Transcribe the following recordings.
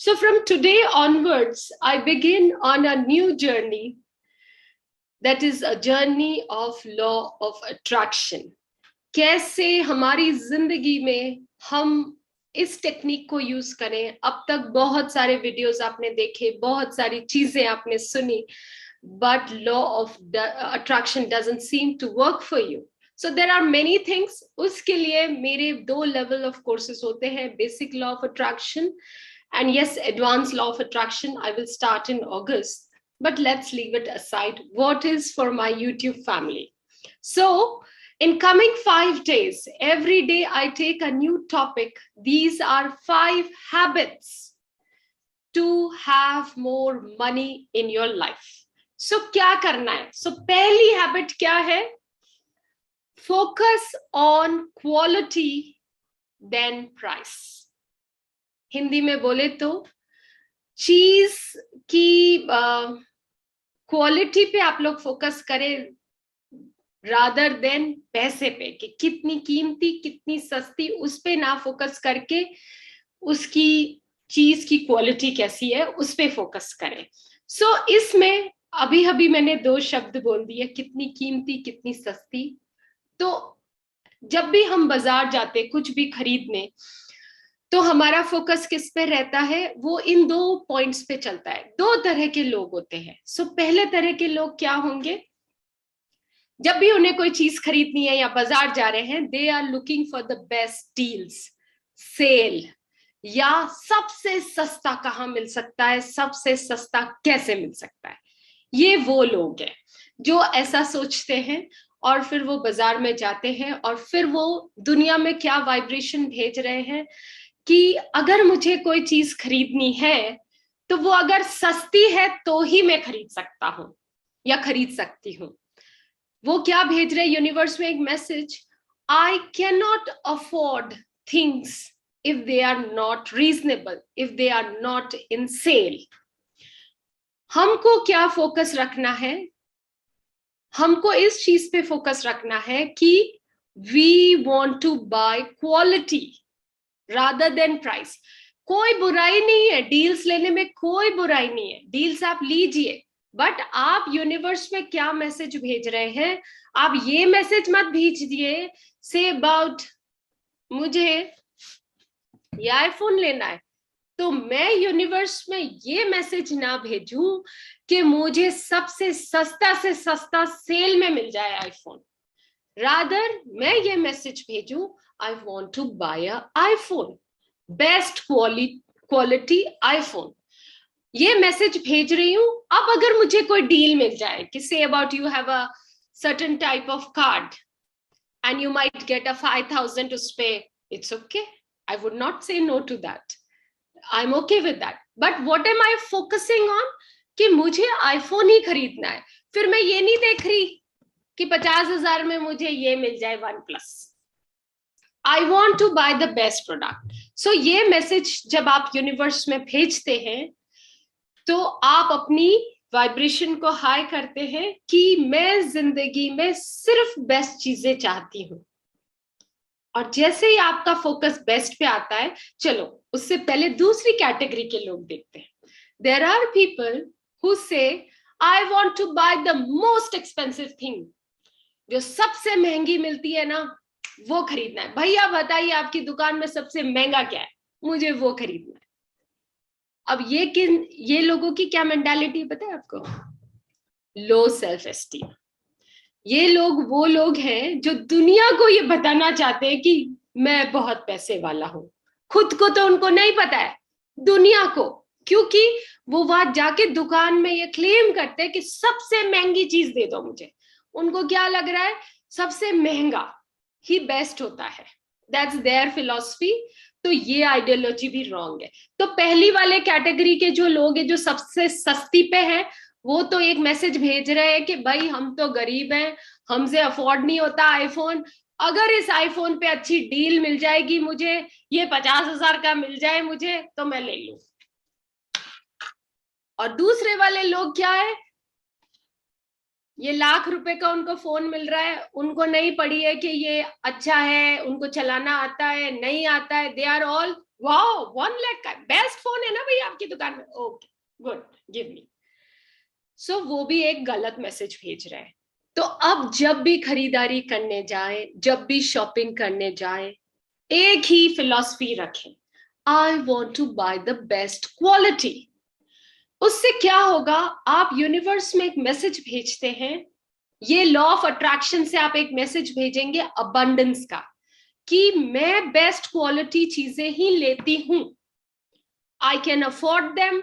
So from today onwards, I begin on a new journey that is a journey of law of attraction. कैसे हमारी जिंदगी में हम इस टेक्निक को यूज करें। अब तक बहुत सारे वीडियोस आपने देखे, बहुत सारी चीजें आपने सुनी, but law of attraction doesn't seem to work for you. So there are many things. उसके लिए मेरे दो लेवल ऑफ कोर्सेज होते हैं, basic law of attraction and yes, advanced law of attraction. I will start in August, but let's leave it aside. What is for my YouTube family? So in coming 5 days, every day I take a new topic. These are 5 habits to have more money in your life. So क्या करना है? So पहली habit क्या है? Focus on quality than price. Hindi में बोले तो चीज की क्वालिटी पे आप लोग फोकस करें रादर देन पैसे पे, कि कितनी कीमती कितनी सस्ती, उस पे ना फोकस करके उसकी चीज की क्वालिटी कैसी है उस पे फोकस करें। सो इसमें अभी अभी मैंने 2 शब्द बोल दिए, कितनी कीमती कितनी सस्ती। तो जब भी हम बाजार जाते कुछ भी खरीदने, तो हमारा फोकस किस पे रहता है? वो इन 2 पॉइंट्स पे चलता है। 2 तरह के लोग होते हैं। सो पहले तरह के लोग क्या होंगे? जब भी उन्हें कोई चीज खरीदनी है या बाजार जा रहे हैं, they are looking for the best deals, sale, या सबसे सस्ता कहाँ मिल सकता है, सबसे सस्ता कैसे मिल सकता है। ये वो लोग हैं जो ऐसा सोचते हैं और फिर वो बाजार में जाते हैं और फिर वो दुनिया में क्या वाइब्रेशन भेज रहे हैं कि अगर मुझे कोई चीज खरीदनी है तो वो अगर सस्ती है तो ही मैं खरीद सकता हूं या खरीद सकती हूं। वो क्या भेज रहे यूनिवर्स में? एक message, I can not afford things if they are not reasonable, if they are not in sale. हमको क्या फोकस रखना है? हमको इस चीज पे फोकस रखना है कि we want to buy quality rather than price. कोई बुराई नहीं है डील्स लेने में, कोई बुराई नहीं है, डील्स आप लीजिए, बट आप यूनिवर्स में क्या मैसेज भेज रहे हैं? आप ये मैसेज मत भेजिए से अबाउट मुझे ये आईफोन लेना है, तो मैं यूनिवर्स में ये मैसेज ना भेजूं कि मुझे सबसे सस्ता से सस्ता सेल में मिल जाए आईफोन। रादर मैं ये message भेजूं, I want to buy a iPhone, best quality iPhone. ये मैसेज भेज रही हूं। अब अगर मुझे कोई डील मिल जाए कि say about you have a certain type of card and you might get a 5,000 to pay, it's okay. I would not say no to that. I'm okay with that. But what am I focusing on? कि मुझे iPhone ही खरीदना है। फिर मैं ये नहीं देख रही कि 50,000 में मुझे ये मिल जाए OnePlus. I want to buy the best product. So ये मैसेज जब आप यूनिवर्स में भेजते हैं तो आप अपनी वाइब्रेशन को हाई करते हैं कि मैं जिंदगी में सिर्फ बेस्ट चीजें चाहती हूं। और जैसे ही आपका फोकस बेस्ट पे आता है, चलो उससे पहले दूसरी कैटेगरी के लोग देखते हैं। There are people who say I want to buy the most expensive thing, जो सबसे महंगी मिलती है ना वो खरीदना है। भैया बताइए आपकी दुकान में सबसे महंगा क्या है, मुझे वो खरीदना है। अब ये लोगों की क्या मेंटालिटी पता है आपको? Low self esteem. ये लोग वो लोग हैं जो दुनिया को ये बताना चाहते हैं कि मैं बहुत पैसे वाला हूं। खुद को तो उनको नहीं पता है, दुनिया को, क्योंकि वो वहां जाके दुकान में ये क्लेम करते हैं कि सबसे महंगी चीज दे दो मुझे। उनको क्या लग रहा है? सबसे महंगा ही बेस्ट होता है। That's their philosophy. तो ये आइडियोलॉजी भी रॉन्ग है। तो पहली वाले कैटेगरी के जो लोग हैं जो सबसे सस्ती पे है, वो तो एक मैसेज भेज रहे हैं कि भाई हम तो गरीब हैं, हमसे अफोर्ड नहीं होता आईफोन, अगर इस आईफोन पे अच्छी डील मिल जाएगी मुझे, ये 50,000 का मिल जाए मुझे, तो मैं ले लूं। और दूसरे वाले लोग क्या है? ये लाख रुपए का उनको फोन मिल रहा है, उनको नहीं पड़ी है कि ये अच्छा है, उनको चलाना आता है नहीं आता है, they are all wow 1 lakh का बेस्ट फोन है ना भैया आपकी दुकान में, okay good give me. So वो भी एक गलत मैसेज भेज रहे हैं। तो अब जब भी खरीदारी करने जाए, जब भी शॉपिंग करने जाए, एक ही फिलॉसफी रखें, I want to buy the best quality. उससे क्या होगा, आप यूनिवर्स में एक मैसेज भेजते हैं, ये लॉ ऑफ अट्रैक्शन से आप एक मैसेज भेजेंगे अबंडेंस का, कि मैं बेस्ट क्वालिटी चीजें ही लेती हूं, I can afford them,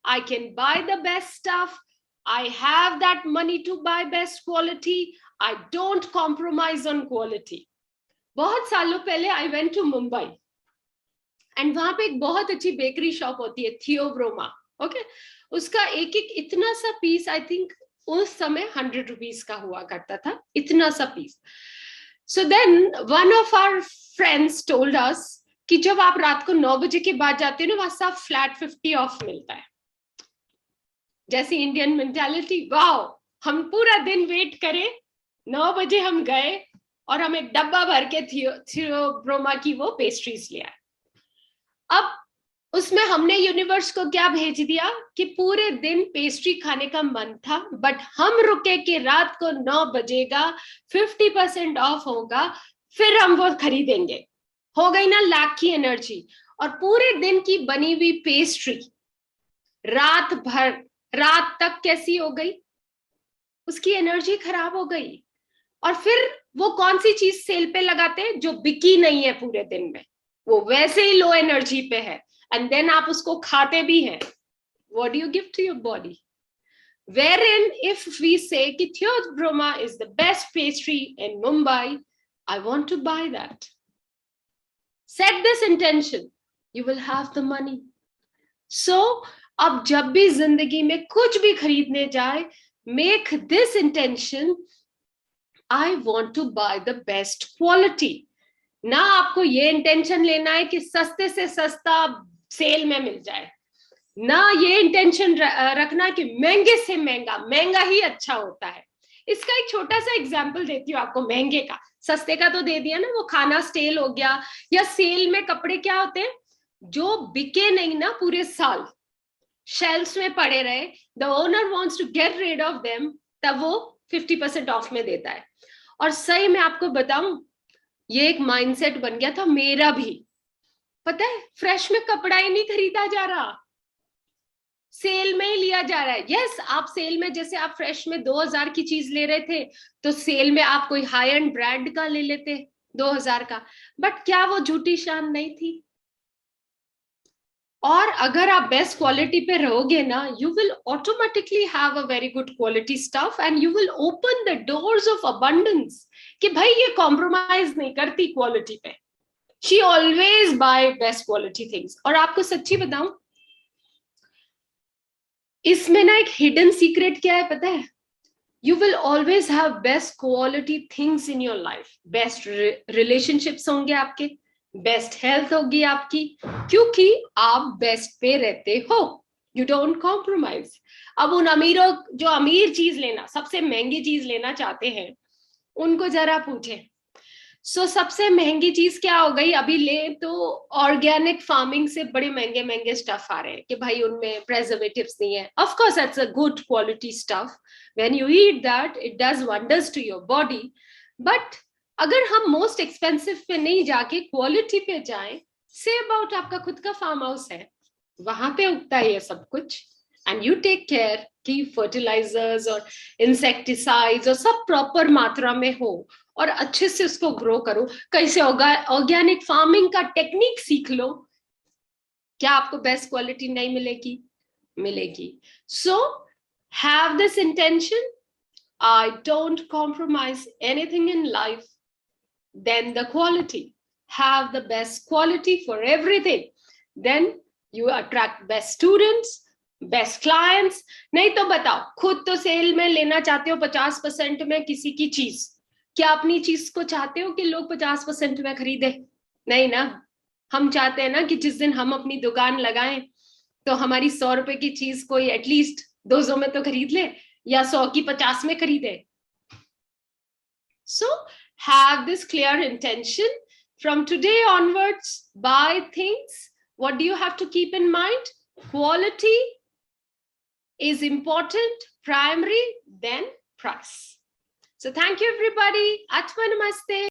I can buy the best stuff, I have that money to buy best quality, I don't compromise on quality. बहुत सालों पहले I went to Mumbai and वहां पे एक बहुत अच्छी बेकरी शॉप होती है, थियोब्रोमा, ओके। उसका एक एक इतना सा पीस, आई थिंक उस समय 100 रुपीज का हुआ करता था, इतना सा piece. So then one of our friends told us कि जब आप रात को 9 बजे के बाद जाते हो ना, वहां सब फ्लैट 50 ऑफ मिलता है। जैसी इंडियन मेंटालिटी, वाओ, हम पूरा दिन वेट करें, 9 बजे हम गए और हम एक डब्बा भर के थियोब्रोमा की वो पेस्ट्रीज लिया। अब उसमें हमने यूनिवर्स को क्या भेज दिया कि पूरे दिन पेस्ट्री खाने का मन था, बट हम रुके कि रात को 9 बजेगा, 50% ऑफ होगा, फिर हम वो खरीदेंगे। हो गई ना लाख की एनर्जी। और पूरे दिन की बनी हुई पेस्ट्री रात तक कैसी हो गई, उसकी एनर्जी खराब हो गई। और फिर वो कौन सी चीज सेल पे लगाते हैं जो बिकी नहीं है पूरे दिन में, वो वैसे ही लो एनर्जी पे है, एंड देन आप उसको खाते भी हैं। What do you give to your body? Wherein if we say कि Theobroma is the best pastry in Mumbai, I want to buy that. Set this intention, you will have the money. So अब जब भी जिंदगी में कुछ भी खरीदने जाए, make this intention, I want to buy the best quality. ना आपको ये इंटेंशन लेना है कि सस्ते से सस्ता सेल में मिल जाए, ना ये इंटेंशन रखना कि महंगे से महंगा, महंगा ही अच्छा होता है। इसका एक छोटा सा एग्जांपल देती हूँ आपको महंगे का। सस्ते का तो दे दिया ना, वो खाना स्टेल हो गया, या सेल में कपड़े क्या होते हैं जो बिके नहीं ना पूरे साल, शेल्फ्स में पड़े रहे, the owner wants to get rid of them, तब वो 50% ऑफ में देता है। और सही में आपको बताऊं, ये एक माइंडसेट बन गया था मेरा भी। पता है, फ्रेश में कपड़ा ही नहीं खरीदा जा रहा, सेल में ही लिया जा रहा है। यस, आप सेल में, जैसे आप फ्रेश में 2000 की चीज ले रहे थे, तो सेल में आप कोई हाई एंड ब्रांड का ले लेते 2000 का, बट क्या वो झूठी शान नहीं थी? और अगर आप बेस्ट क्वालिटी पे रहोगे ना, you will automatically have a very good quality stuff and you will open the doors of abundance, कि भाई ये कॉम्प्रोमाइज नहीं करती क्वालिटी पे, she always buy best quality things. और आपको सच्ची बताऊं, इसमें ना एक हिडन सीक्रेट क्या है पता है? You will always have best quality things in your life, best relationships होंगे आपके, बेस्ट हेल्थ होगी आपकी, क्योंकि आप बेस्ट पे रहते हो, यू डोंट कॉम्प्रोमाइज। अब उन अमीरों जो अमीर चीज लेना, सबसे महंगी चीज लेना चाहते हैं, उनको जरा पूछें, सो सबसे महंगी चीज क्या हो गई अभी ले तो? ऑर्गेनिक फार्मिंग से बड़े महंगे महंगे स्टफ आ रहे हैं कि भाई उनमें प्रेजर्वेटिव्स नहीं है। Of course that's a good quality stuff, when you eat that it does wonders to your body, but अगर हम मोस्ट एक्सपेंसिव पे नहीं जाके क्वालिटी पे जाएं, से अबाउट आपका खुद का फार्म हाउस है, वहां पे उगता है ये सब कुछ, एंड यू टेक केयर कि फर्टिलाइजर्स और इंसेक्टिसाइड्स और सब प्रॉपर मात्रा में हो, और अच्छे से उसको ग्रो करो। कैसे होगा? ऑर्गेनिक फार्मिंग का टेक्निक सीख लो। क्या आपको बेस्ट क्वालिटी नहीं मिलेगी? मिलेगी। So have this intention, I don't compromise anything in life, then the quality, have the best quality for everything, then you attract best students, best clients. नहीं तो बताओ, खुद तो सेल में लेना चाहते हो 50% में किसी की चीज, क्या अपनी चीज को चाहते हो कि लोग 50% में खरीदे? नहीं ना। हम चाहते हैं ना कि जिस दिन हम अपनी दुकान लगाएं तो हमारी 100 रुपए की चीज कोई एटलीस्ट 200 में तो खरीद ले, या 100 की 50 में खरीदे। So have this clear intention, from today onwards buy things, what do you have to keep in mind? quality is important, primary, then price. So thank you, everybody. Atma Namaste.